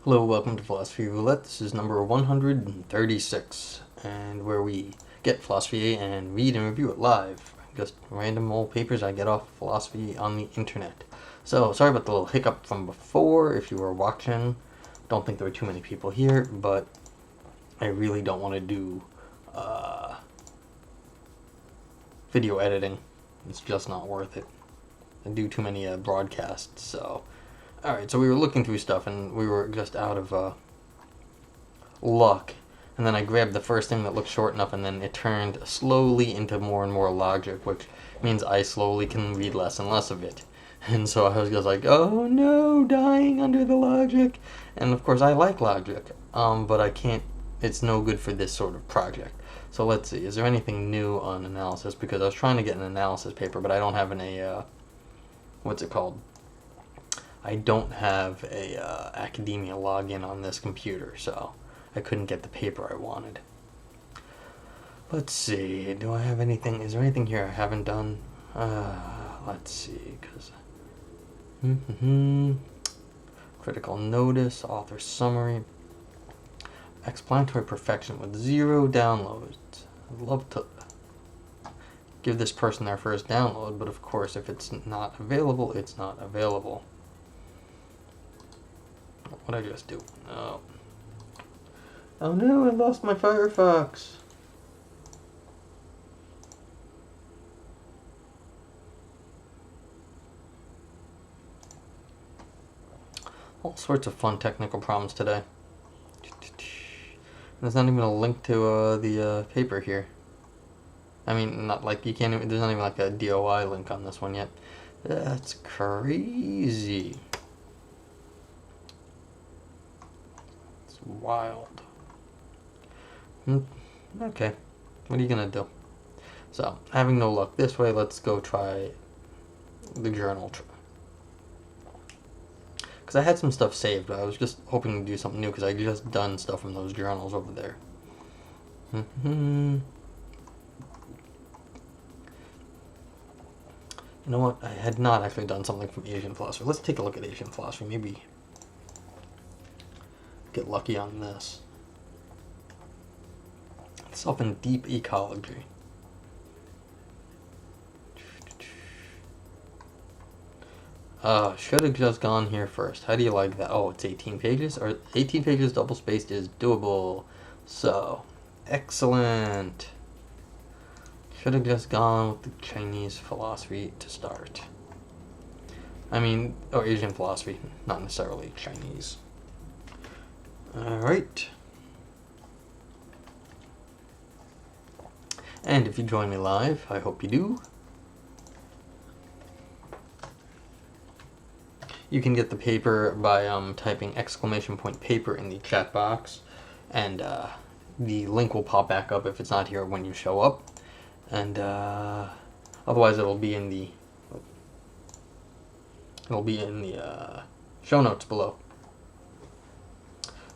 Hello, welcome to Philosophy Roulette. This is number 136, and where we get philosophy and read and review it live. Just random old papers I get off philosophy on the internet. So, sorry about the little hiccup from before if you were watching. Don't think there were too many people here, but I really don't want to do video editing. It's just not worth it. I do too many broadcasts, so... Alright, so we were looking through stuff and we were just out of luck. And then I grabbed the first thing that looked short enough and then it turned slowly into more and more logic, which means I slowly can read less and less of it. And so I was just like, oh no, dying under the logic. And of course I like logic, but I can't, it's no good for this sort of project. So let's see, is there anything new on analysis? Because I was trying to get an analysis paper, but I don't have what's it called? I don't have a academia login on this computer, so I couldn't get the paper I wanted. Let's see, do I have anything, is there anything here I haven't done? Let's see, because... Critical notice, author summary, explanatory perfection with 0 downloads. I'd love to give this person their first download, but of course if it's not available, it's not available. What did I just do? Oh. Oh no, I lost my Firefox. All sorts of fun technical problems today. There's not even a link to the paper here. I mean, not like you can't even, there's not even like a DOI link on this one yet. That's crazy. Wild. Okay, what are you gonna do? So, having no luck this way, let's go try the journal. Because I had some stuff saved, but I was just hoping to do something new because I just done stuff from those journals over there. You know what? I had not actually done something from Asian philosophy. Let's take a look at Asian philosophy. Maybe get lucky on this. Self and deep ecology. Should have just gone here first. How do you like that? Oh, it's 18 pages? Or 18 pages double spaced is doable. So, excellent. Should have just gone with the Chinese philosophy to start. I mean, or Asian philosophy, not necessarily Chinese. Alright. And if you join me live, I hope you do, you can get the paper by typing !paper in the chat box, and the link will pop back up if it's not here when you show up, and otherwise it'll be in the show notes below.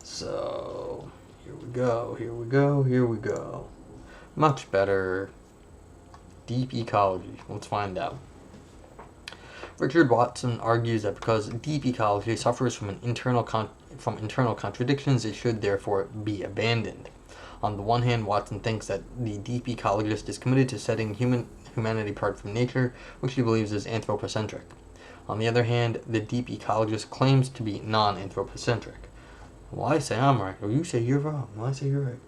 So, here we go. Much better. Deep ecology. Let's find out. Richard Watson argues that because deep ecology suffers from internal contradictions, it should therefore be abandoned. On the one hand, Watson thinks that the deep ecologist is committed to setting humanity apart from nature, which he believes is anthropocentric. On the other hand, the deep ecologist claims to be non-anthropocentric. Well, I say I'm right, or you say you're wrong. Well, I say you're right.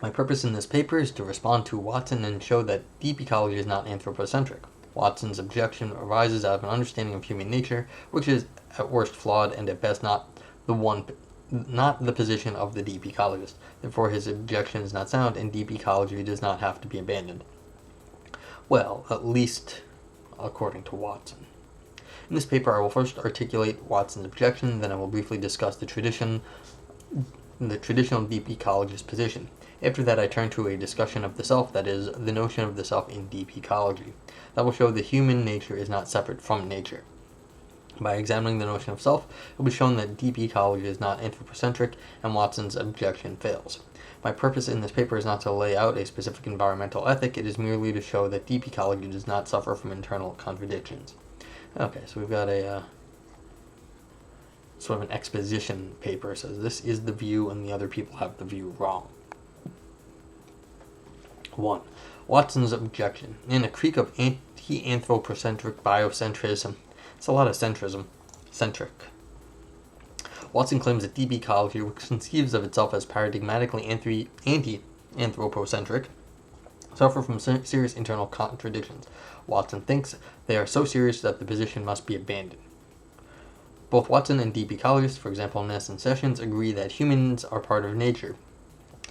My purpose in this paper is to respond to Watson and show that deep ecology is not anthropocentric. Watson's objection arises out of an understanding of human nature, which is at worst flawed and at best not the position of the deep ecologist. Therefore, his objection is not sound, and deep ecology does not have to be abandoned. Well, at least according to Watson. In this paper, I will first articulate Watson's objection, then I will briefly discuss the traditional deep ecologist position. After that, I turn to a discussion of the self, that is, the notion of the self in deep ecology. That will show that human nature is not separate from nature. By examining the notion of self, it will be shown that deep ecology is not anthropocentric, and Watson's objection fails. My purpose in this paper is not to lay out a specific environmental ethic, it is merely to show that deep ecology does not suffer from internal contradictions. Okay, so we've got a sort of an exposition paper. It says this is the view and the other people have the view wrong. 1. Watson's objection. In a creek of anthropocentric biocentrism, it's a lot of centric. Watson claims that deep ecology, which conceives of itself as paradigmatically anti-anthropocentric, suffer from serious internal contradictions. Watson thinks they are so serious that the position must be abandoned. Both Watson and deep ecologists, for example Ness and Sessions, agree that humans are part of nature.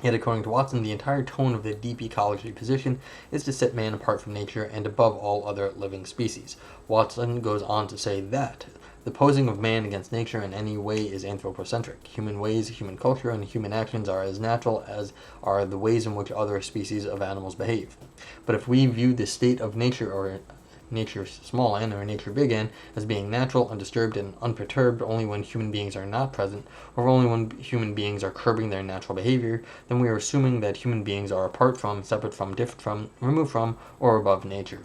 Yet according to Watson, the entire tone of the deep ecology position is to set man apart from nature and above all other living species. Watson goes on to say that the posing of man against nature in any way is anthropocentric. Human ways, human culture, and human actions are as natural as are the ways in which other species of animals behave. But if we view the state of nature, or nature small n or nature big N, as being natural, undisturbed, and unperturbed only when human beings are not present, or only when human beings are curbing their natural behavior, then we are assuming that human beings are apart from, separate from, different from, removed from, or above nature.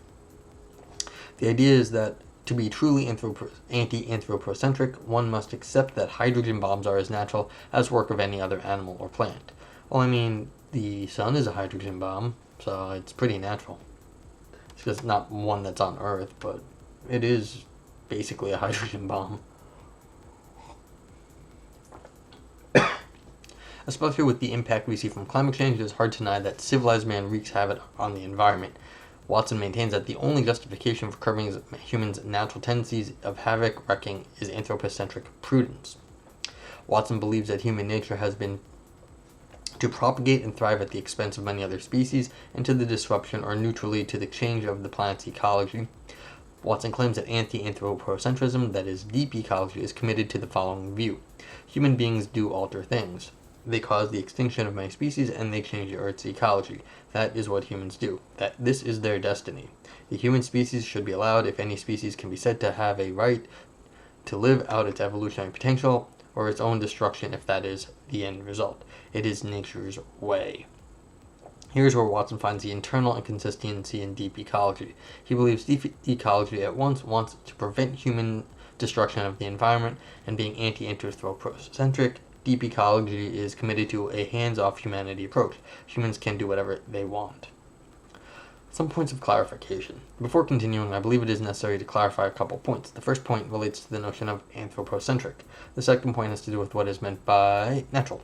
The idea is that to be truly anti-anthropocentric, one must accept that hydrogen bombs are as natural as work of any other animal or plant. Well, I mean, the sun is a hydrogen bomb, so it's pretty natural. It's just not one that's on Earth, but it is basically a hydrogen bomb. Especially with the impact we see from climate change, it is hard to deny that civilized man wreaks havoc on the environment. Watson maintains that the only justification for curbing humans' natural tendencies of havoc wreaking is anthropocentric prudence. Watson believes that human nature has been to propagate and thrive at the expense of many other species, and to the disruption or neutrally to the change of the planet's ecology. Watson claims that anti-anthropocentrism, that is, deep ecology, is committed to the following view. Human beings do alter things. They cause the extinction of many species, and they change the Earth's ecology. That is what humans do. This is their destiny. The human species should be allowed, if any species can be said to have a right, to live out its evolutionary potential, or its own destruction if that is the end result. It is nature's way. Here's where Watson finds the internal inconsistency in deep ecology. He believes deep ecology at once wants to prevent human destruction of the environment, and being anti-anthropocentric, deep ecology is committed to a hands-off humanity approach. Humans can do whatever they want. Some points of clarification. Before continuing, I believe it is necessary to clarify a couple points. The first point relates to the notion of anthropocentric. The second point has to do with what is meant by natural.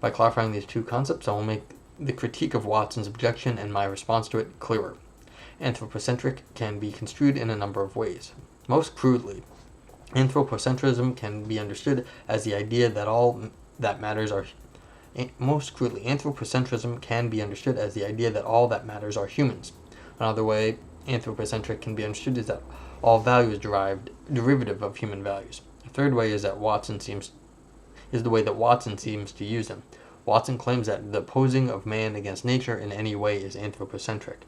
By clarifying these two concepts, I will make the critique of Watson's objection and my response to it clearer. Anthropocentric can be construed in a number of ways. Most crudely, anthropocentrism can be understood as the idea that all that matters are anthropocentrism can be understood as the idea that all that matters are humans. Another way anthropocentric can be understood is that all value is derivative of human values. A third way is the way that Watson seems to use them. Watson claims that the posing of man against nature in any way is anthropocentric.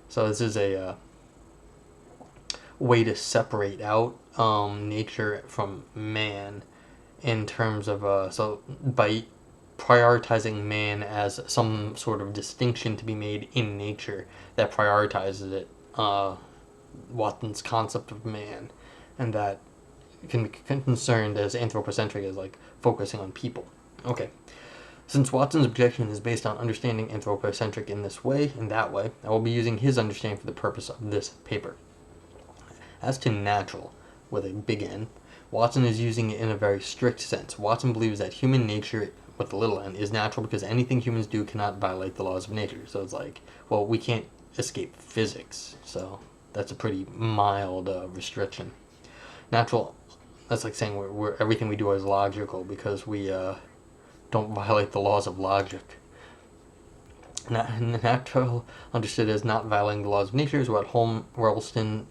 So this is a way to separate out nature from man in terms of so by prioritizing man as some sort of distinction to be made in nature that prioritizes it, Watson's concept of man, and that can be concerned as anthropocentric as like focusing on people. Okay. Since Watson's objection is based on understanding anthropocentric in that way, I will be using his understanding for the purpose of this paper. As to natural, with a big N, Watson is using it in a very strict sense. Watson believes that human nature, with a little n, is natural because anything humans do cannot violate the laws of nature. So it's like, well, we can't escape physics, so that's a pretty mild restriction. Natural, that's like saying we're everything we do is logical because we don't violate the laws of logic. Natural, understood as not violating the laws of nature, is what Holmes Rolleston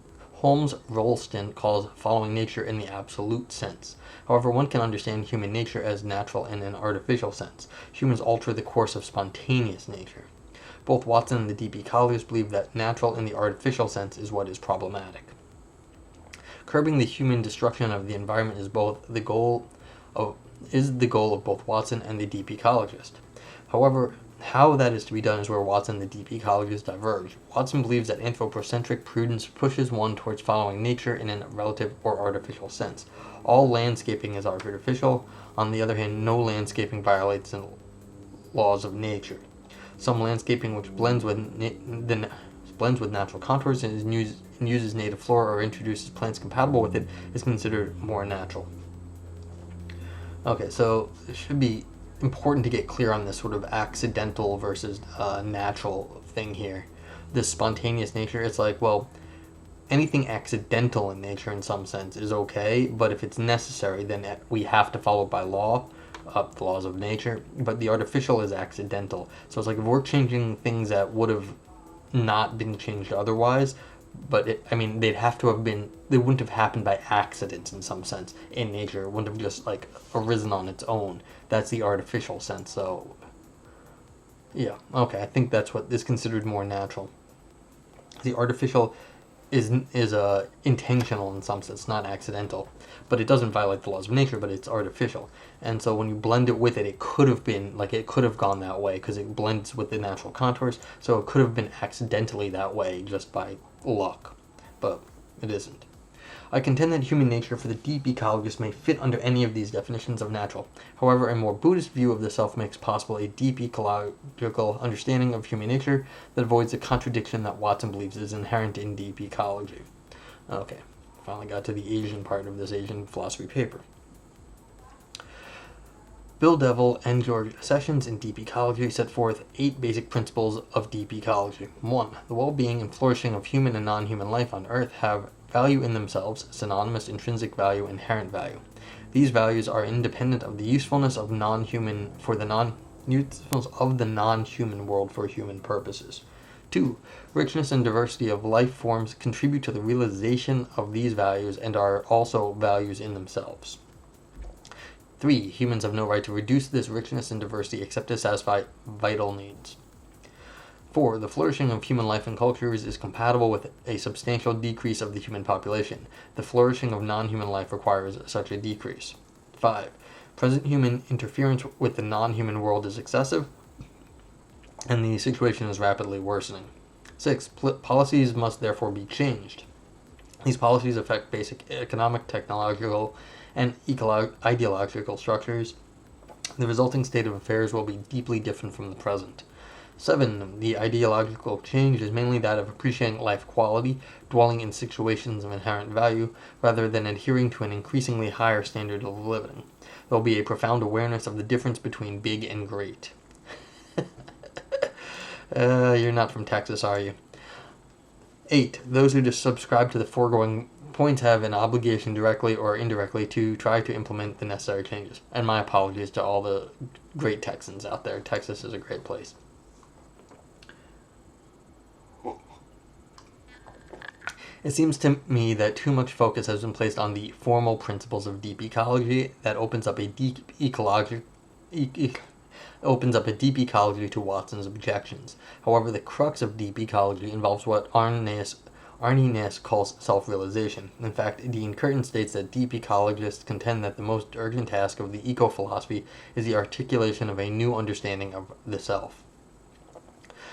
calls following nature in the absolute sense. However, one can understand human nature as natural in an artificial sense. Humans alter the course of spontaneous nature. Both Watson and the deep ecologists believe that natural in the artificial sense is what is problematic. Curbing the human destruction of the environment is the goal of both Watson and the deep ecologist. However, How that is to be done is where Watson and the deep ecologists diverge. Watson believes that anthropocentric prudence pushes one towards following nature in a relative or artificial sense. All landscaping is artificial. On the other hand, no landscaping violates the laws of nature. Some landscaping which blends with natural contours and uses native flora or introduces plants compatible with it is considered more natural. Okay, so it should be important to get clear on this sort of accidental versus natural thing here. This spontaneous nature, it's like, well, anything accidental in nature in some sense is okay, but if it's necessary, then we have to follow by law, the laws of nature. But the artificial is accidental. So it's like if we're changing things that would have not been changed otherwise, but they'd have to have been, they wouldn't have happened by accident in some sense in nature. It wouldn't have just like arisen on its own. That's the artificial sense. So yeah, okay, I think that's what is considered more natural. The artificial is intentional in some sense, not accidental, but it doesn't violate the laws of nature, but it's artificial. And so when you blend it with it, it could have been like, it could have gone that way because it blends with the natural contours, so it could have been accidentally that way just by luck, but it isn't. I contend that human nature for the deep ecologist may fit under any of these definitions of natural. However, a more Buddhist view of the self makes possible a deep ecological understanding of human nature that avoids the contradiction that Watson believes is inherent in deep ecology. Okay, finally got to the Asian part of this Asian philosophy paper. Bill Devil and George Sessions in Deep Ecology set forth 8 basic principles of deep ecology. 1. The well-being and flourishing of human and non-human life on Earth have value in themselves, synonymous intrinsic value, inherent value. These values are independent of the usefulness of the non-human world for human purposes. 2. Richness and diversity of life forms contribute to the realization of these values and are also values in themselves. 3. Humans have no right to reduce this richness and diversity except to satisfy vital needs. 4. The flourishing of human life and cultures is compatible with a substantial decrease of the human population. The flourishing of non-human life requires such a decrease. 5. Present human interference with the non-human world is excessive, and the situation is rapidly worsening. 6. Policies must therefore be changed. These policies affect basic economic, technological, and ideological structures. The resulting state of affairs will be deeply different from the present. 7. The ideological change is mainly that of appreciating life quality, dwelling in situations of inherent value, rather than adhering to an increasingly higher standard of living. There will be a profound awareness of the difference between big and great. You're not from Texas, are you? 8. Those who just subscribe to the foregoing points have an obligation directly or indirectly to try to implement the necessary changes. And my apologies to all the great Texans out there. Texas is a great place. It seems to me that too much focus has been placed on the formal principles of deep ecology that opens up a deep ecology to Watson's objections. However, the crux of deep ecology involves what Arne Naess calls self-realization. In fact, Dean Curtin states that deep ecologists contend that the most urgent task of the eco-philosophy is the articulation of a new understanding of the self.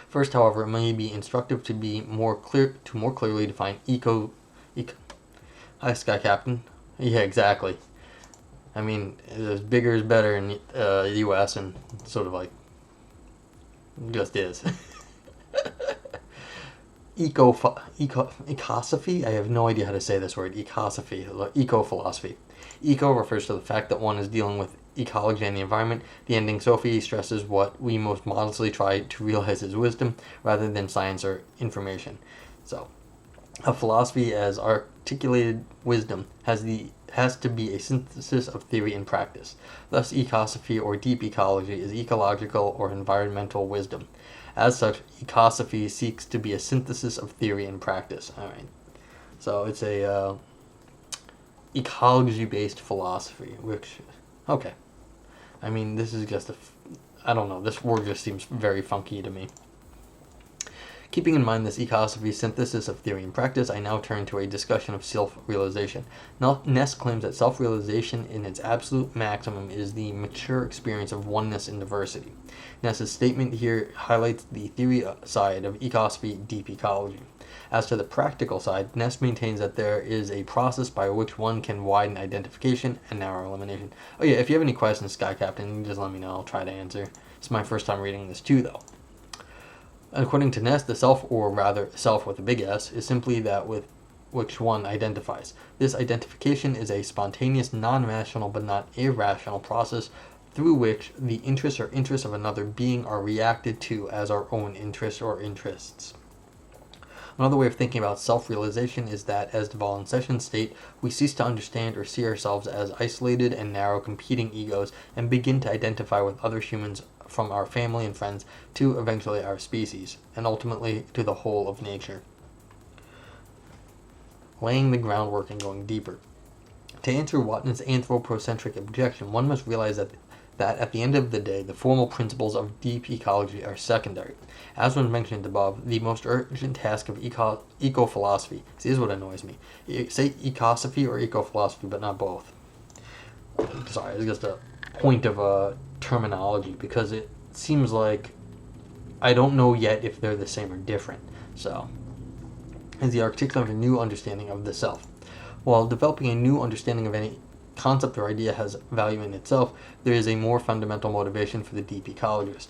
First, however, it may be instructive to more clearly define Hi, Sky Captain. Yeah, exactly. I mean, bigger is better in the U.S. and sort of like just is. Ecosophy? I have no idea how to say this word. Eco-philosophy. Eco refers to the fact that one is dealing with ecology and the environment. The ending Sophie stresses what we most modestly try to realize as wisdom, rather than science or information. So, a philosophy as articulated wisdom has to be a synthesis of theory and practice. Thus, ecosophy or deep ecology is ecological or environmental wisdom. As such, ecosophy seeks to be a synthesis of theory and practice. All right. So it's a ecology-based philosophy, which, okay. I mean, this is just I don't know, this word just seems very funky to me. Keeping in mind this ecosophy synthesis of theory and practice, I now turn to a discussion of self-realization. Ness claims that self-realization in its absolute maximum is the mature experience of oneness in diversity. Ness's statement here highlights the theory side of ecosophy, deep ecology. As to the practical side, Ness maintains that there is a process by which one can widen identification and narrow elimination. Oh yeah, if you have any questions, Sky Captain, just let me know. I'll try to answer. It's my first time reading this too, though. According to Ness, the self, or rather self with a big S, is simply that with which one identifies. This identification is a spontaneous, non-rational but not irrational process through which the interests or interests of another being are reacted to as our own interests or interests. Another way of thinking about self-realization is that, as Duvall and Sessions state, we cease to understand or see ourselves as isolated and narrow competing egos and begin to identify with other humans from our family and friends to eventually our species, and ultimately to the whole of nature. Laying the groundwork and going deeper. To answer Watten's anthropocentric objection, one must realize that at the end of the day, the formal principles of deep ecology are secondary. As was mentioned above, the most urgent task of eco-philosophy, see, this is what annoys me. Say ecosophy or eco-philosophy, but not both. Sorry, it's just a point of terminology, because it seems like I don't know yet if they're the same or different. So, is the articulation of a new understanding of the self. While developing a new understanding of any concept or idea has value in itself, there is a more fundamental motivation for the deep ecologist.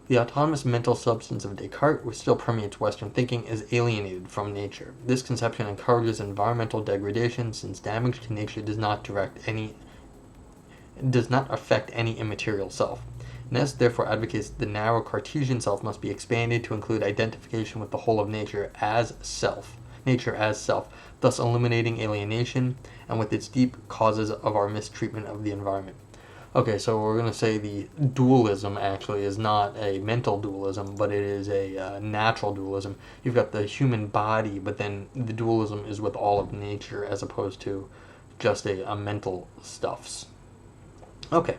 The autonomous mental substance of Descartes, which still permeates Western thinking, is alienated from nature. This conception encourages environmental degradation, since damage to nature does not affect any immaterial self. Ness therefore advocates the narrow Cartesian self must be expanded to include identification with the whole of nature as self, thus eliminating alienation and with its deep causes of our mistreatment of the environment. Okay, so we're going to say the dualism actually is not a mental dualism, but it is a natural dualism. You've got the human body, but then the dualism is with all of nature as opposed to just a mental stuffs. Okay.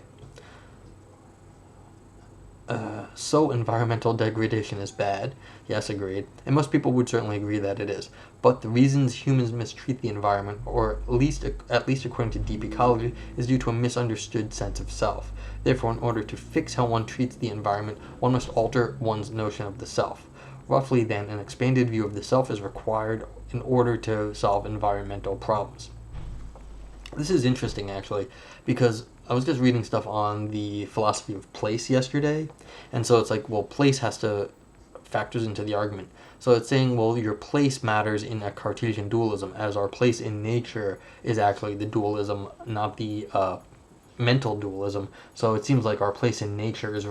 So environmental degradation is bad. Yes, agreed. And most people would certainly agree that it is. But the reasons humans mistreat the environment, or at least according to deep ecology, is due to a misunderstood sense of self. Therefore, in order to fix how one treats the environment, one must alter one's notion of the self. Roughly then, an expanded view of the self is required in order to solve environmental problems. This is interesting, actually, because I was just reading stuff on the philosophy of place yesterday, and so it's like, well, place factors into the argument. So it's saying, well, your place matters in a Cartesian dualism, as our place in nature is actually the dualism, not the mental dualism. So it seems like our place in nature is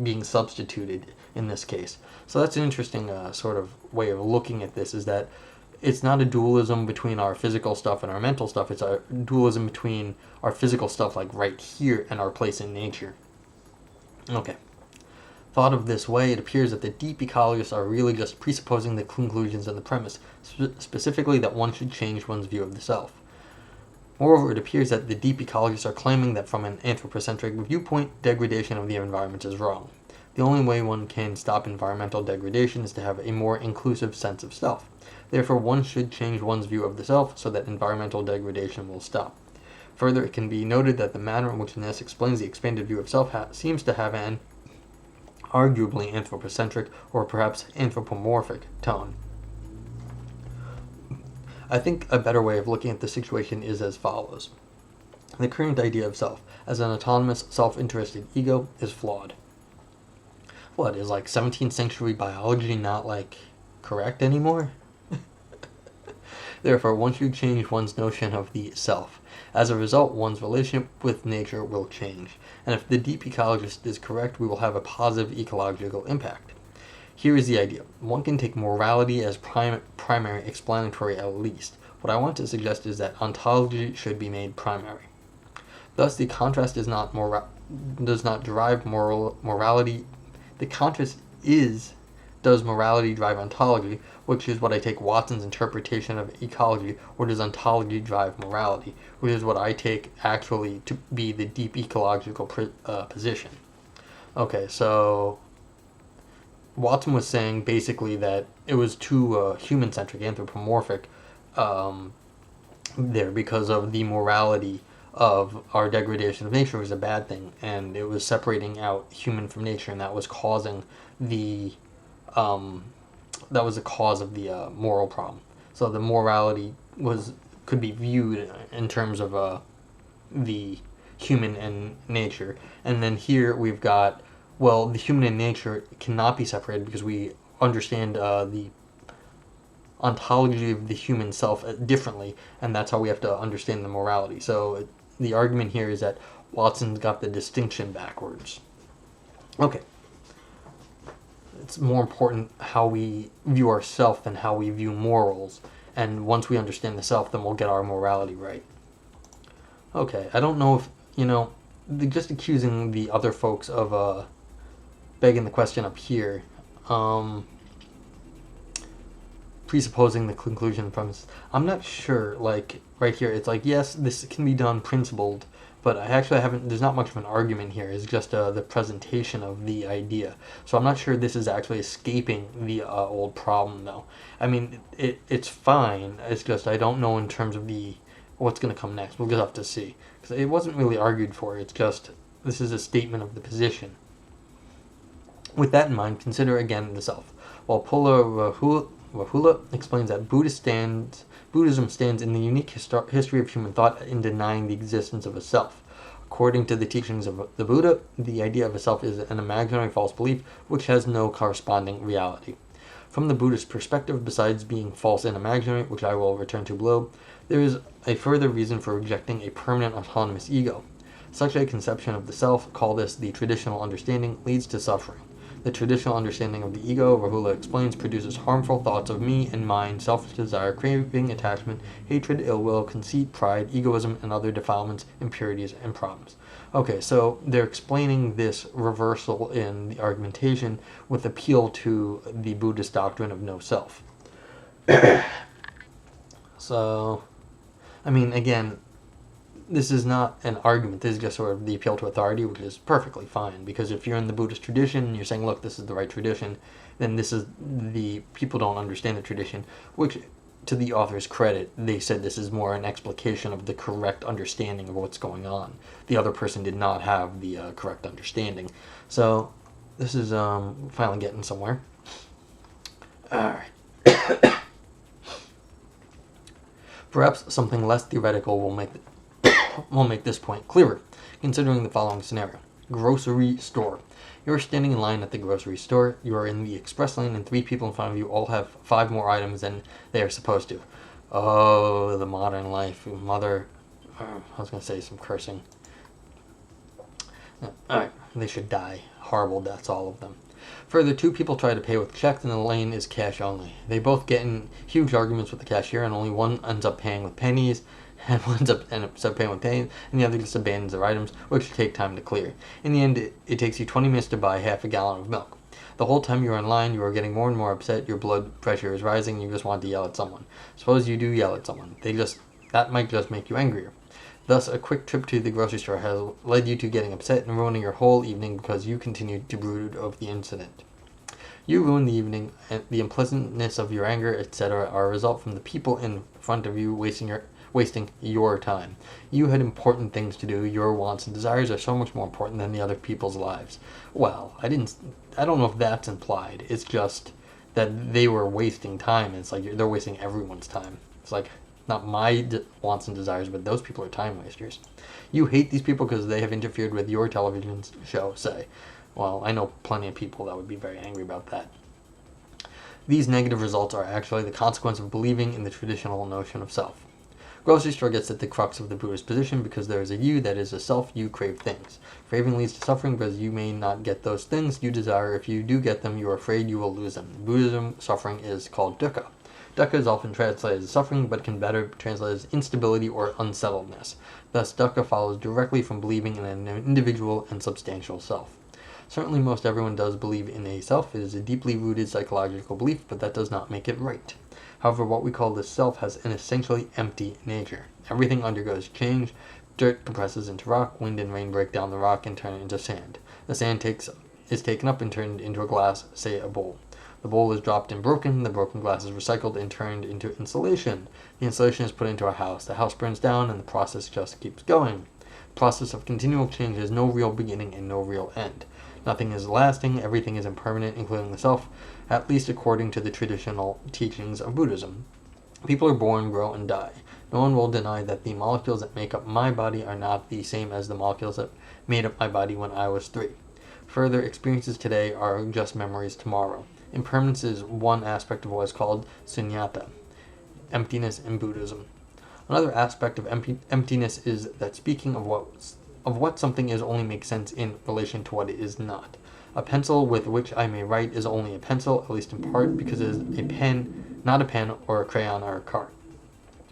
being substituted in this case. So that's an interesting sort of way of looking at this, is that it's not a dualism between our physical stuff and our mental stuff. It's a dualism between our physical stuff, like right here, and our place in nature. Okay. Thought of this way, it appears that the deep ecologists are really just presupposing the conclusions of the premise, specifically that one should change one's view of the self. Moreover, it appears that the deep ecologists are claiming that from an anthropocentric viewpoint, degradation of the environment is wrong. The only way one can stop environmental degradation is to have a more inclusive sense of self. Therefore, one should change one's view of the self so that environmental degradation will stop. Further, it can be noted that the manner in which Ness explains the expanded view of self seems to have an arguably anthropocentric or perhaps anthropomorphic tone. I think a better way of looking at the situation is as follows. The current idea of self as an autonomous, self-interested ego is flawed. What, is 17th century biology not correct anymore? Therefore, one should change one's notion of the self. As a result, one's relationship with nature will change. And if the deep ecologist is correct, we will have a positive ecological impact. Here is the idea. One can take morality as primary explanatory at least. What I want to suggest is that ontology should be made primary. Thus, the contrast does not derive morality. The contrast is, does morality drive ontology, which is what I take Watson's interpretation of ecology, or does ontology drive morality, which is what I take actually to be the deep ecological position. Okay, so Watson was saying basically that it was too human-centric, anthropomorphic there because of the morality of our degradation of nature was a bad thing, and it was separating out human from nature, and that was causing the that was the cause of the moral problem. So the morality could be viewed in terms of the human and nature, and then here we've got, well, the human and nature cannot be separated because we understand the ontology of the human self differently, and that's how we have to understand the morality. So the argument here is that Watson's got the distinction backwards. Okay. It's more important how we view ourselves than how we view morals, and once we understand the self, then we'll get our morality right. Okay, I don't know if, just accusing the other folks of begging the question up here, presupposing the conclusion premise. I'm not sure, like, right here, it's like, yes, this can be done principled, but I actually there's not much of an argument here. It's just the presentation of the idea. So I'm not sure this is actually escaping the old problem, though. I mean, it's fine. It's just I don't know in terms of what's going to come next. We'll just have to see. Because it wasn't really argued for. It's just, this is a statement of the position. With that in mind, consider again the self. While Rahula explains that Buddhism stands in the unique history of human thought in denying the existence of a self. According to the teachings of the Buddha, the idea of a self is an imaginary false belief which has no corresponding reality. From the Buddhist perspective, besides being false and imaginary, which I will return to below, there is a further reason for rejecting a permanent autonomous ego. Such a conception of the self, call this the traditional understanding, leads to suffering. The traditional understanding of the ego, Rahula explains, produces harmful thoughts of me and mine, selfish desire, craving, attachment, hatred, ill will, conceit, pride, egoism, and other defilements, impurities, and problems. Okay, so they're explaining this reversal in the argumentation with appeal to the Buddhist doctrine of no self. So, I mean, again, this is not an argument. This is just sort of the appeal to authority, which is perfectly fine. Because if you're in the Buddhist tradition and you're saying, look, this is the right tradition, then the people don't understand the tradition, which, to the author's credit, they said this is more an explication of the correct understanding of what's going on. The other person did not have the correct understanding. So this is finally getting somewhere. All right. Perhaps something less theoretical will make this point clearer, considering the following scenario. Grocery store. You're standing in line at the grocery store, you are in the express lane, and 3 people in front of you all have 5 more items than they are supposed to. Oh, the modern life. I was going to say some cursing. Alright, they should die. Horrible deaths, all of them. Further, 2 people try to pay with checks, and the lane is cash only. They both get in huge arguments with the cashier, and only one ends up paying with pennies, and one ends up paying with pennies, and the other just abandons their items, which take time to clear. In the end, it takes you 20 minutes to buy half a gallon of milk. The whole time you're in line, you are getting more and more upset, your blood pressure is rising, and you just want to yell at someone. Suppose you do yell at someone. That might just make you angrier. Thus, a quick trip to the grocery store has led you to getting upset and ruining your whole evening because you continued to brood over the incident. You ruined the evening, and the unpleasantness of your anger, etc., are a result from the people in front of you wasting your time. You had important things to do. Your wants and desires are so much more important than the other people's lives. Well, I don't know if that's implied. It's just that they were wasting time. It's like they're wasting everyone's time. It's like, not my wants and desires, but those people are time wasters. You hate these people because they have interfered with your television show, say. Well, I know plenty of people that would be very angry about that. These negative results are actually the consequence of believing in the traditional notion of self. Grocery store gets at the crux of the Buddhist position because there is a you that is a self, you crave things. Craving leads to suffering because you may not get those things you desire. If you do get them, you are afraid you will lose them. In Buddhism, suffering is called dukkha. Dukkha is often translated as suffering, but can better translate as instability or unsettledness. Thus, dukkha follows directly from believing in an individual and substantial self. Certainly most everyone does believe in a self. It is a deeply rooted psychological belief, but that does not make it right. However, what we call the self has an essentially empty nature. Everything undergoes change. Dirt compresses into rock, wind and rain break down the rock and turn it into sand. The sand takes is taken up and turned into a glass, say a bowl. The bowl is dropped and broken. The broken glass is recycled and turned into insulation. The insulation is put into a house. The house burns down, and the process just keeps going. The process of continual change has no real beginning and no real end. Nothing is lasting. Everything is impermanent, including the self, at least according to the traditional teachings of Buddhism. People are born, grow, and die. No one will deny that the molecules that make up my body are not the same as the molecules that made up my body when I was 3. Further, experiences today are just memories tomorrow. Impermanence is one aspect of what is called sunyata, emptiness in Buddhism. Another aspect of emptiness is that speaking of what something is only makes sense in relation to what it is not. A pencil with which I may write is only a pencil, at least in part, because it is a pen, not a pen or a crayon or a card.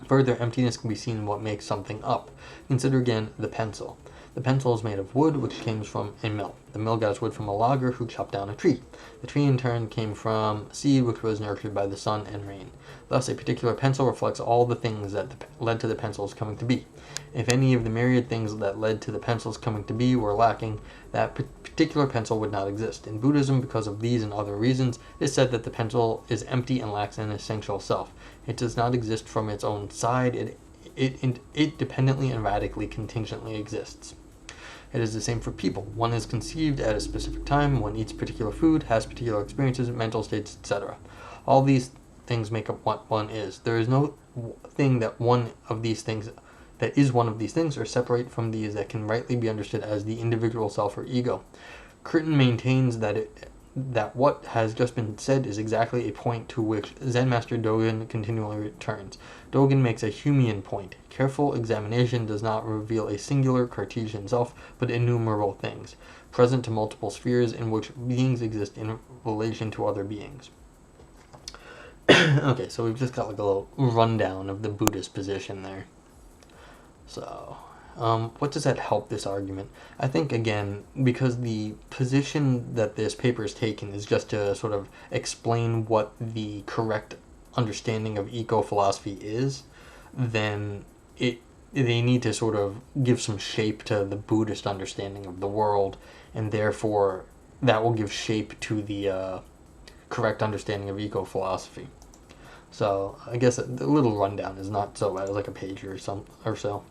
Further, emptiness can be seen in what makes something up. Consider again the pencil. The pencil is made of wood, which came from a mill. The mill got its wood from a logger who chopped down a tree. The tree in turn came from seed, which was nurtured by the sun and rain. Thus, a particular pencil reflects all the things that led to the pencil's coming to be. If any of the myriad things that led to the pencil's coming to be were lacking, that particular pencil would not exist. In Buddhism, because of these and other reasons, it is said that the pencil is empty and lacks an essential self. It does not exist from its own side. It dependently and radically contingently exists. It is the same for people. One is conceived at a specific time, one eats particular food, has particular experiences, mental states, etc. All these things make up what one is. There is no thing that one of these things or separate from these that can rightly be understood as the individual self or ego. Curtin maintains that what has just been said is exactly a point to which Zen Master Dogen continually returns. Dogen makes a Humean point. Careful examination does not reveal a singular Cartesian self, but innumerable things, present to multiple spheres in which beings exist in relation to other beings. Okay, so we've just got like a little rundown of the Buddhist position there. So, what does that help this argument? I think, again, because the position that this paper is taken is just to sort of explain what the correct understanding of eco-philosophy is, then they need to sort of give some shape to the Buddhist understanding of the world, and therefore that will give shape to the correct understanding of eco-philosophy. So I guess a little rundown is not so bad, like a page or so.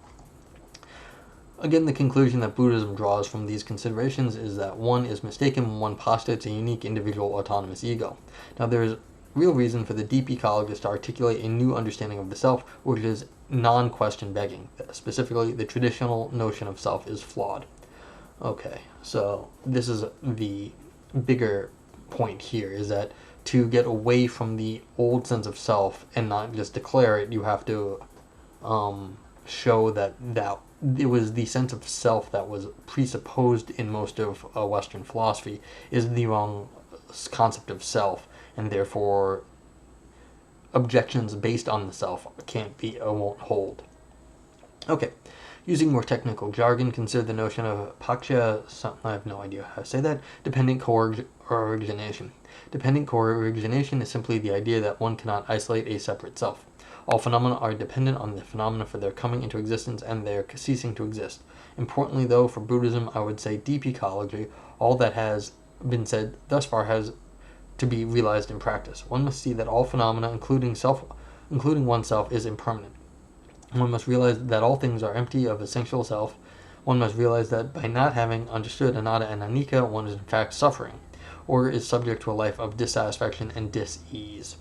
Again, the conclusion that Buddhism draws from these considerations is that one is mistaken when one postulates a unique individual autonomous ego. Now, there is real reason for the deep ecologist to articulate a new understanding of the self, which is non-question begging. Specifically, the traditional notion of self is flawed. Okay, so this is the bigger point here, is that to get away from the old sense of self and not just declare it, you have to show that it was the sense of self that was presupposed in most of Western philosophy is the wrong concept of self, and therefore objections based on the self won't hold. Okay, using more technical jargon, consider the notion of paksha, I have no idea how to say that, dependent co-origination. Dependent co-origination is simply the idea that one cannot isolate a separate self. All phenomena are dependent on the phenomena for their coming into existence and their ceasing to exist. Importantly, though, for Buddhism, I would say deep ecology, all that has been said thus far has to be realized in practice. One must see that all phenomena, including oneself, is impermanent. One must realize that all things are empty of essential self. One must realize that by not having understood anatta and anicca, one is in fact suffering, or is subject to a life of dissatisfaction and dis-ease.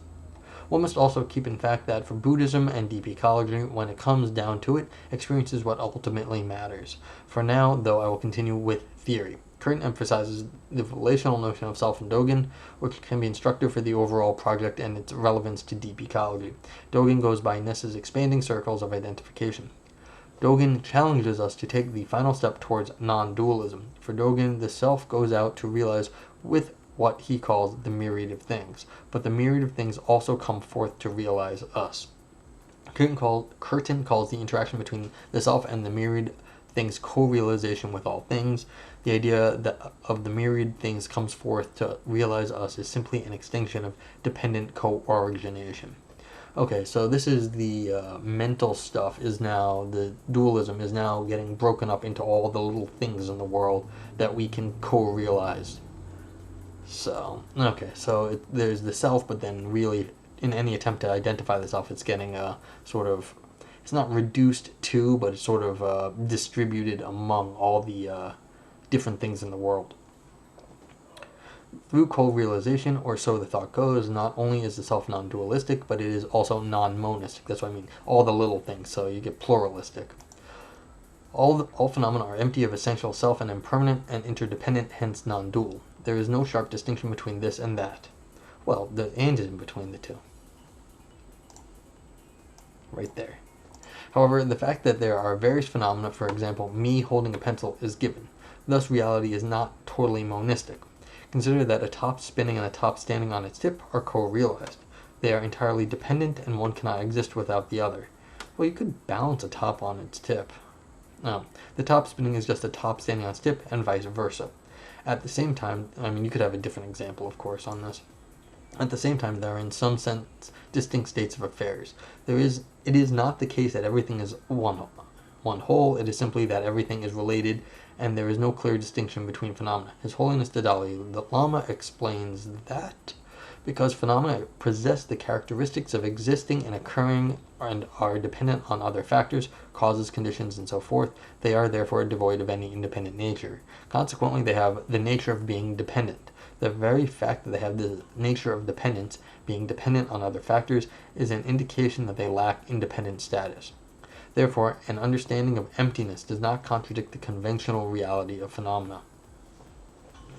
One must also keep in fact that for Buddhism and deep ecology, when it comes down to it, experience is what ultimately matters. For now, though, I will continue with theory. Curtin emphasizes the relational notion of self in Dogen, which can be instructive for the overall project and its relevance to deep ecology. Dogen goes by Ness's expanding circles of identification. Dogen challenges us to take the final step towards non-dualism. For Dogen, the self goes out to realize with what he calls the myriad of things, but the myriad of things also come forth to realize us. Curtin calls the interaction between the self and the myriad things co-realization with all things. The idea that of the myriad things comes forth to realize us is simply an extinction of dependent co-origination. Okay, so this is the mental stuff the dualism is now getting broken up into all the little things in the world that we can co-realize. So, okay, so there's the self, but then really, in any attempt to identify the self, it's getting sort of, it's not reduced to, but it's sort of distributed among all the different things in the world. Through co-realization, or so the thought goes, not only is the self non-dualistic, but it is also non-monistic. That's what I mean. All the little things, so you get pluralistic. All phenomena are empty of essential self and impermanent and interdependent, hence non-dual. There is no sharp distinction between this and that. Well, the and is in between the two. Right there. However, the fact that there are various phenomena, for example, me holding a pencil, is given. Thus, reality is not totally monistic. Consider that a top spinning and a top standing on its tip are co-realized. They are entirely dependent, and one cannot exist without the other. Well, you could balance a top on its tip. No, the top spinning is just a top standing on its tip, and vice versa. At the same time, I mean, you could have a different example, of course, on this. At the same time, there are in some sense distinct states of affairs. It is not the case that everything is one whole. It is simply that everything is related, and there is no clear distinction between phenomena. His Holiness the Dalai Lama explains that because phenomena possess the characteristics of existing and occurring and are dependent on other factors, causes, conditions, and so forth, they are therefore devoid of any independent nature. Consequently, they have the nature of being dependent. The very fact that they have the nature of dependence, being dependent on other factors, is an indication that they lack independent status. Therefore, an understanding of emptiness does not contradict the conventional reality of phenomena.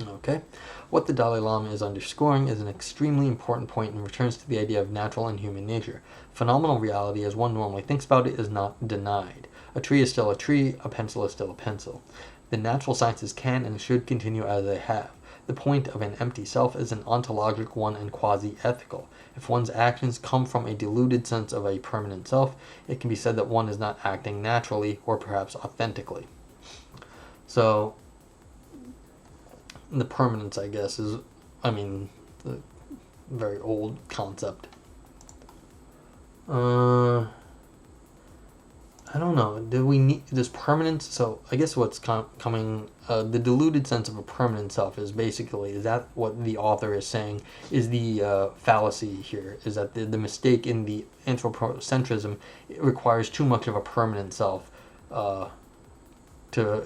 Okay, what the Dalai Lama is underscoring is an extremely important point and returns to the idea of natural and human nature. Phenomenal reality, as one normally thinks about it, is not denied. A tree is still a tree, a pencil is still a pencil. The natural sciences can and should continue as they have. The point of an empty self is an ontological one and quasi-ethical. If one's actions come from a deluded sense of a permanent self, it can be said that one is not acting naturally or perhaps authentically. So, the permanence, I guess, is, a very old concept. I don't know. Does permanence? So I guess what's coming, the deluded sense of a permanent self is basically, is that what the author is saying? Is the fallacy here? Is that the mistake in the anthropocentrism requires too much of a permanent self to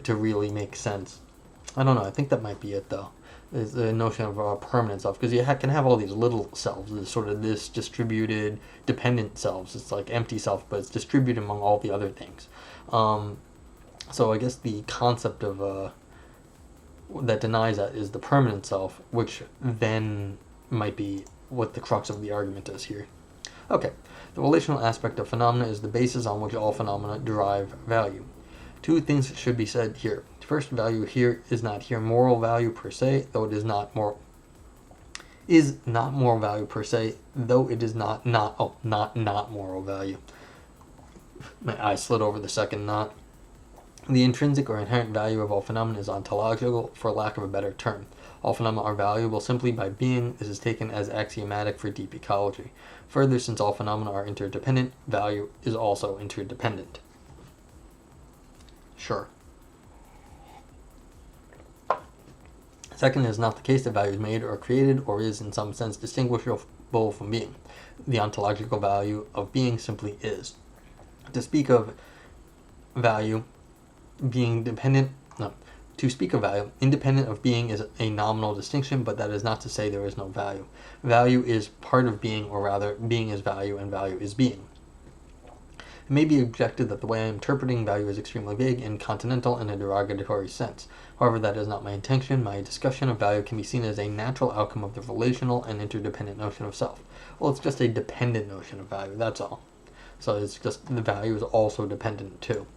really make sense? I don't know. I think that might be it, though. Is the notion of a permanent self, because you can have all these little selves, this distributed dependent selves. It's like empty self, but it's distributed among all the other things. So I guess the concept of that denies that is the permanent self, which then might be what the crux of the argument is here. Okay, the relational aspect of phenomena is the basis on which all phenomena derive value. Two things should be said here. First, value here is not here moral value per se, though it is not moral value per se, though it is not moral value. My eye slid over the second not. The intrinsic or inherent value of all phenomena is ontological, for lack of a better term. All phenomena are valuable simply by being. This is taken as axiomatic for deep ecology. Further, since all phenomena are interdependent, value is also interdependent. Sure. Second, it is not the case that value is made or created or is in some sense distinguishable from being. The ontological value of being simply is. To speak of value independent of being is a nominal distinction, but that is not to say there is no value. Value is part of being, or rather, being is value and value is being. It may be objected that the way I am interpreting value is extremely vague and continental in a derogatory sense. However, that is not my intention. My discussion of value can be seen as a natural outcome of the relational and interdependent notion of self. Well, it's just a dependent notion of value, that's all. So it's just the value is also dependent too.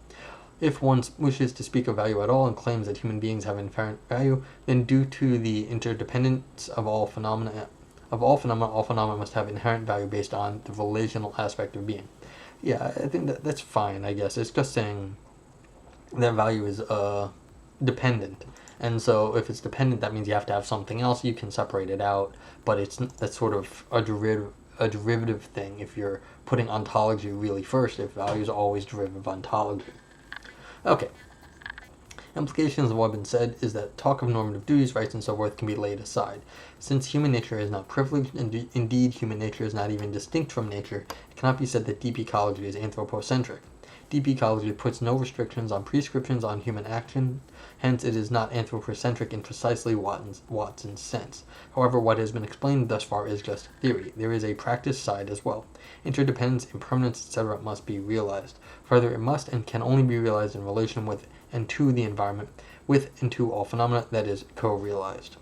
If one wishes to speak of value at all and claims that human beings have inherent value, then due to the interdependence of all phenomena, all phenomena must have inherent value based on the relational aspect of being. Yeah, I think that's fine, I guess. It's just saying that value is dependent. And so if it's dependent, that means you have to have something else. You can separate it out, but that's sort of a derivative thing if you're putting ontology really first, if value is always derivative of ontology. Okay. Implications of what has been said is that talk of normative duties, rights, and so forth can be laid aside. Since human nature is not privileged, and indeed human nature is not even distinct from nature, it cannot be said that deep ecology is anthropocentric. Deep ecology puts no restrictions on prescriptions on human action, hence it is not anthropocentric in precisely Watson's sense. However, what has been explained thus far is just theory. There is a practice side as well. Interdependence, impermanence, etc. must be realized. Further, it must and can only be realized in relation with and to the environment, with and to all phenomena, that is, co-realized.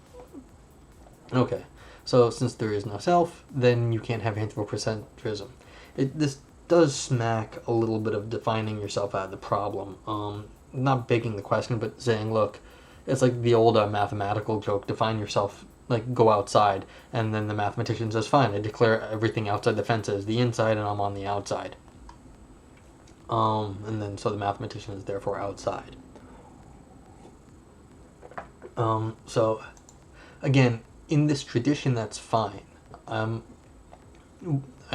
Okay, so since there is no self, then you can't have anthropocentrism. This does smack a little bit of defining yourself out of the problem. Not begging the question, but saying, look, it's like the old mathematical joke, define yourself, like go outside, and then the mathematician says, fine, I declare everything outside the fence as the inside, and I'm on the outside. And then so the mathematician is therefore outside. So, again, in this tradition, that's fine.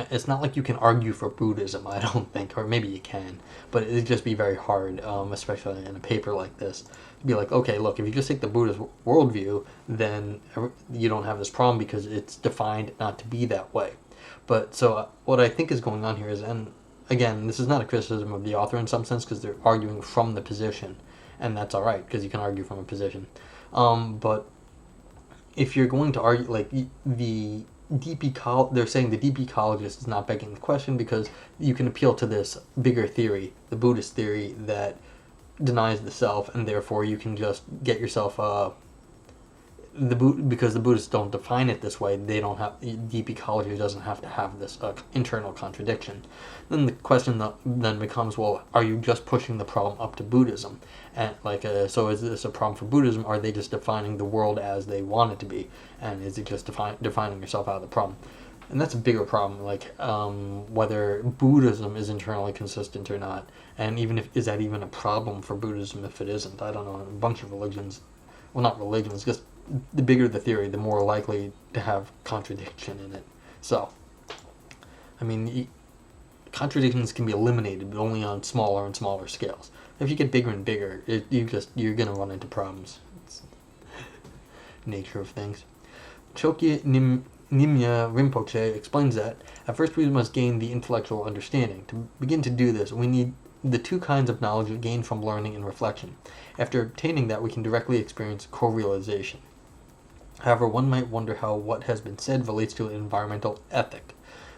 It's not like you can argue for Buddhism, I don't think, or maybe you can, but it'd just be very hard, especially in a paper like this, to be like, okay, look, if you just take the Buddhist worldview, then you don't have this problem because it's defined not to be that way. But so what I think is going on here is, and again, this is not a criticism of the author in some sense because they're arguing from the position, and that's all right because you can argue from a position. But if you're going to argue, like the they're saying the deep ecologist is not begging the question because you can appeal to this bigger theory, the Buddhist theory that denies the self, and therefore you can just get yourself because the Buddhists don't define it this way. They don't have deep ecology doesn't have to have this internal contradiction. Then the question then becomes, well, are you just pushing the problem up to Buddhism? And so is this a problem for Buddhism? Are they just defining the world as they want it to be? And is it just defining yourself out of the problem? And that's a bigger problem, whether Buddhism is internally consistent or not. And is that even a problem for Buddhism if it isn't? I don't know. A bunch of religions, well, not religions, just the bigger the theory, the more likely to have contradiction in it. So, I mean, contradictions can be eliminated, but only on smaller and smaller scales. If you get bigger and bigger, you're gonna run into problems. It's nature of things. Chokye Nimya Rinpoche explains that at first we must gain the intellectual understanding. To begin to do this, we need the two kinds of knowledge gained from learning and reflection. After obtaining that, we can directly experience co-realization. However, one might wonder how what has been said relates to an environmental ethic.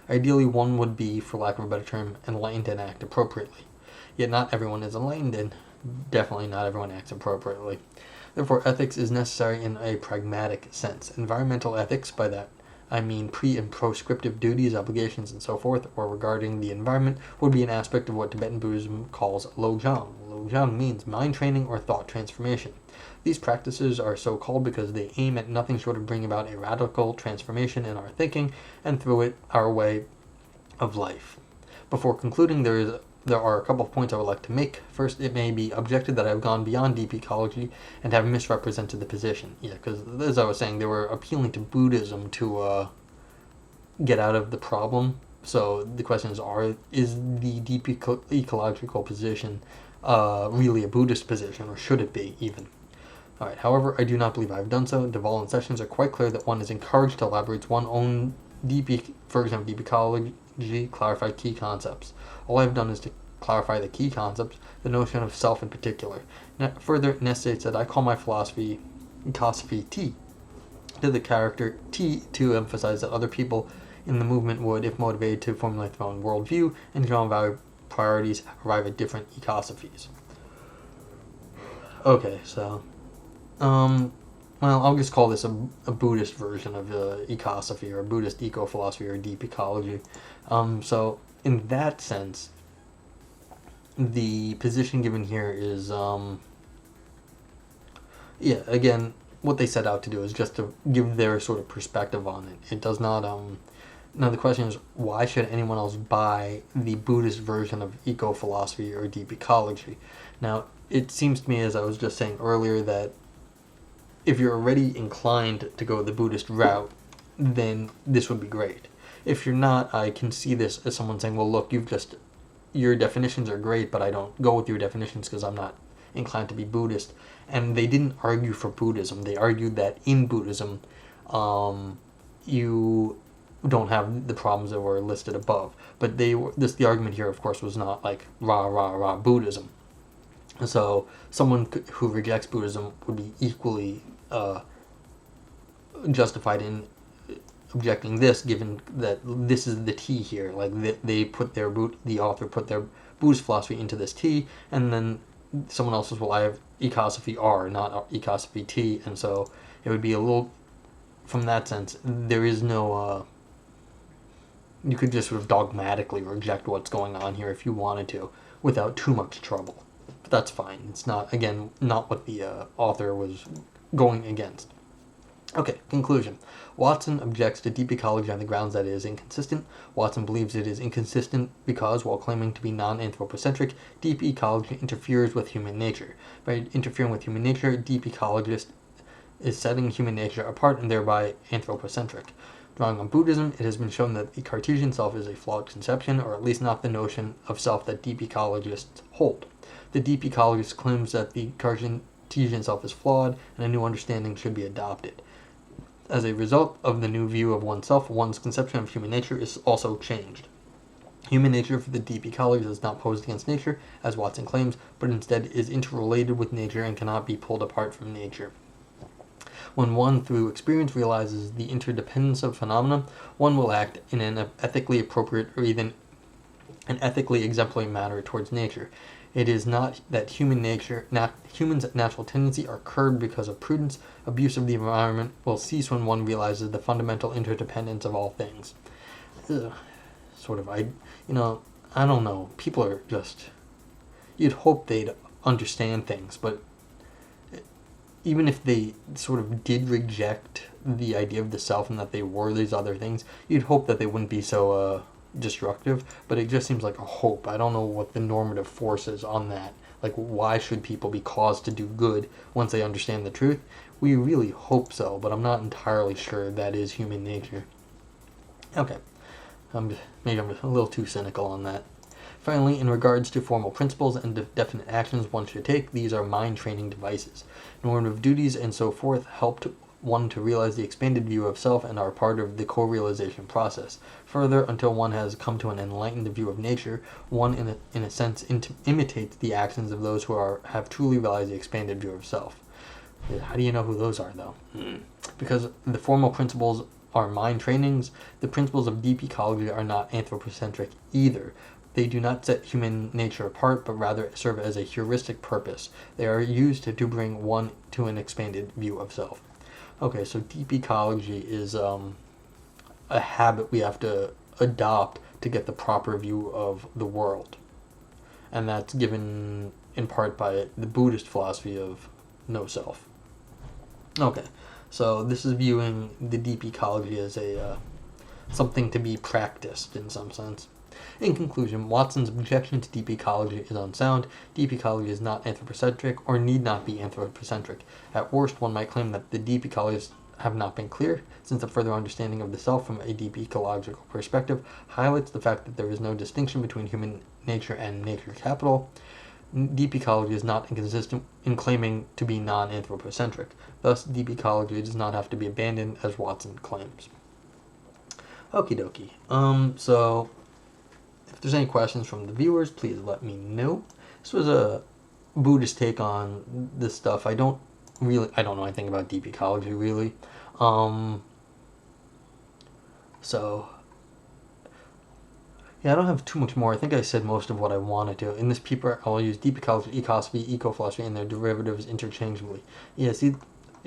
Ideally, one would be, for lack of a better term, enlightened and act appropriately. Yet not everyone is enlightened, and definitely not everyone acts appropriately. Therefore, ethics is necessary in a pragmatic sense. Environmental ethics, by that I mean pre- and proscriptive duties, obligations, and so forth, or regarding the environment, would be an aspect of what Tibetan Buddhism calls lojang. Lojang means mind training or thought transformation. These practices are so called because they aim at nothing short of bringing about a radical transformation in our thinking and through it our way of life. Before concluding, there are a couple of points I would like to make. First, it may be objected that I have gone beyond deep ecology and have misrepresented the position. Yeah, because as I was saying, they were appealing to Buddhism to get out of the problem. So the question is the deep ecological position really a Buddhist position, or should it be even? Alright, however, I do not believe I have done so. Deval sessions are quite clear that one is encouraged to elaborate one's own version of deep ecology, clarify key concepts. All I have done is to clarify the key concepts, the notion of self in particular. Further, Ness states that I call my philosophy T, to the character T, to emphasize that other people in the movement would, if motivated to formulate their own worldview and general value priorities, arrive at different ecosophies. Okay, so well, I'll just call this a Buddhist version of ecosophy, or Buddhist eco-philosophy, or deep ecology. So in that sense, the position given here is, again, what they set out to do is just to give their sort of perspective on it. It does not, now the question is, why should anyone else buy the Buddhist version of eco-philosophy or deep ecology? Now, it seems to me, as I was just saying earlier, that if you're already inclined to go the Buddhist route, then this would be great. If you're not, I can see this as someone saying, well, look, your definitions are great, but I don't go with your definitions because I'm not inclined to be Buddhist, and they didn't argue for Buddhism. They argued that in Buddhism, you don't have the problems that were listed above. But the argument here, of course, was not like rah rah rah Buddhism. So someone who rejects Buddhism would be equally justified in objecting this, given that this is the tea here. Like they put the author put their Buddhist philosophy into this tea, and then someone else says, well, I have ecosophy R, not ecosophy T, and so it would be a little, from that sense, there is no, you could just sort of dogmatically reject what's going on here if you wanted to, without too much trouble. But that's fine. It's not, again, not what the author was going against. Okay, conclusion. Watson objects to deep ecology on the grounds that it is inconsistent. Watson believes it is inconsistent because, while claiming to be non-anthropocentric, deep ecology interferes with human nature. By interfering with human nature, deep ecologist is setting human nature apart and thereby anthropocentric. Drawing on Buddhism, it has been shown that the Cartesian self is a flawed conception, or at least not the notion of self that deep ecologists hold. The deep ecologist claims that the Cartesian self is flawed, and a new understanding should be adopted. As a result of the new view of oneself, one's conception of human nature is also changed. Human nature for the deep ecologist is not posed against nature, as Watson claims, but instead is interrelated with nature and cannot be pulled apart from nature. When one, through experience, realizes the interdependence of phenomena, one will act in an ethically appropriate or even an ethically exemplary manner towards nature. It is not that humans' natural tendency are curbed because of prudence. Abuse of the environment will cease when one realizes the fundamental interdependence of all things. I don't know. People are just, you'd hope they'd understand things, but even if they sort of did reject the idea of the self and that they were these other things, you'd hope that they wouldn't be so destructive, but it just seems like a hope. I don't know what the normative force is on that. Like, why should people be caused to do good once they understand the truth? We really hope so, but I'm not entirely sure that is human nature. Okay, maybe I'm a little too cynical on that. Finally, in regards to formal principles and definite actions one should take, these are mind training devices. Normative duties and so forth help one to realize the expanded view of self and are part of the co-realization process. Further, until one has come to an enlightened view of nature, one in a sense imitates the actions of those who have truly realized the expanded view of self. How do you know who those are, though? Because the formal principles are mind trainings, the principles of deep ecology are not anthropocentric either. They do not set human nature apart, but rather serve as a heuristic purpose. They are used to bring one to an expanded view of self. Okay, so deep ecology is a habit we have to adopt to get the proper view of the world. And that's given in part by the Buddhist philosophy of no self. Okay, so this is viewing the deep ecology as a something to be practiced in some sense. In conclusion, Watson's objection to deep ecology is unsound. Deep ecology is not anthropocentric or need not be anthropocentric. At worst, one might claim that the deep ecologists have not been clear, since a further understanding of the self from a deep ecological perspective highlights the fact that there is no distinction between human nature and nature capital. Deep ecology is not inconsistent in claiming to be non-anthropocentric. Thus, deep ecology does not have to be abandoned, as Watson claims. Okie dokie. So if there's any questions from the viewers, please let me know. This was a Buddhist take on this stuff. I don't know anything about deep ecology, really. Yeah, I don't have too much more. I think I said most of what I wanted to. In this paper, I'll use deep ecology, ecosophy, ecophilosophy, and their derivatives interchangeably. Yeah, see,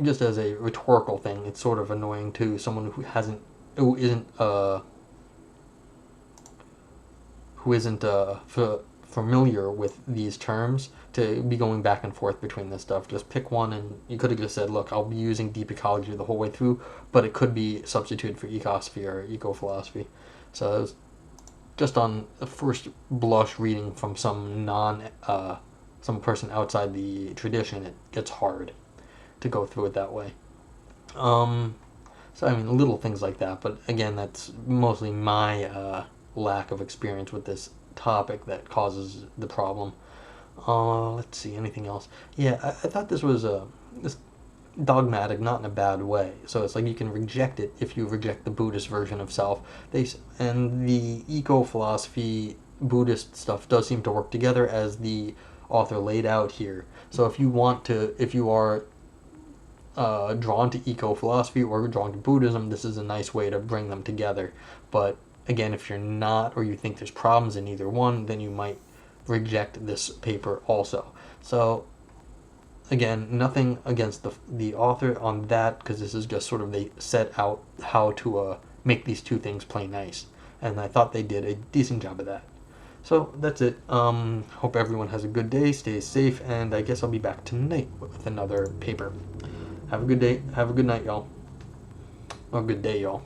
just as a rhetorical thing, it's sort of annoying to someone who isn't familiar with these terms to be going back and forth between this stuff. Just pick one, and you could have just said, look, I'll be using deep ecology the whole way through, but it could be substituted for ecosophy or ecophilosophy. So it was just on the first blush reading from some person outside the tradition, it gets hard to go through it that way. So, little things like that, but again, that's mostly my lack of experience with this topic that causes the problem. Let's see, anything else? Yeah, I thought this was this dogmatic, not in a bad way. So it's like you can reject it if you reject the Buddhist version of self. And the eco-philosophy Buddhist stuff does seem to work together as the author laid out here. So if you are drawn to eco-philosophy or drawn to Buddhism, this is a nice way to bring them together. But again, if you're not, or you think there's problems in either one, then you might reject this paper also. So again, nothing against the author on that, because this is just sort of, they set out how to make these two things play nice, and I thought they did a decent job of that. So that's it. Hope everyone has a good day, stays safe, and I guess I'll be back tonight with another paper. Have a good day. Have a good night, y'all. Or good day, y'all.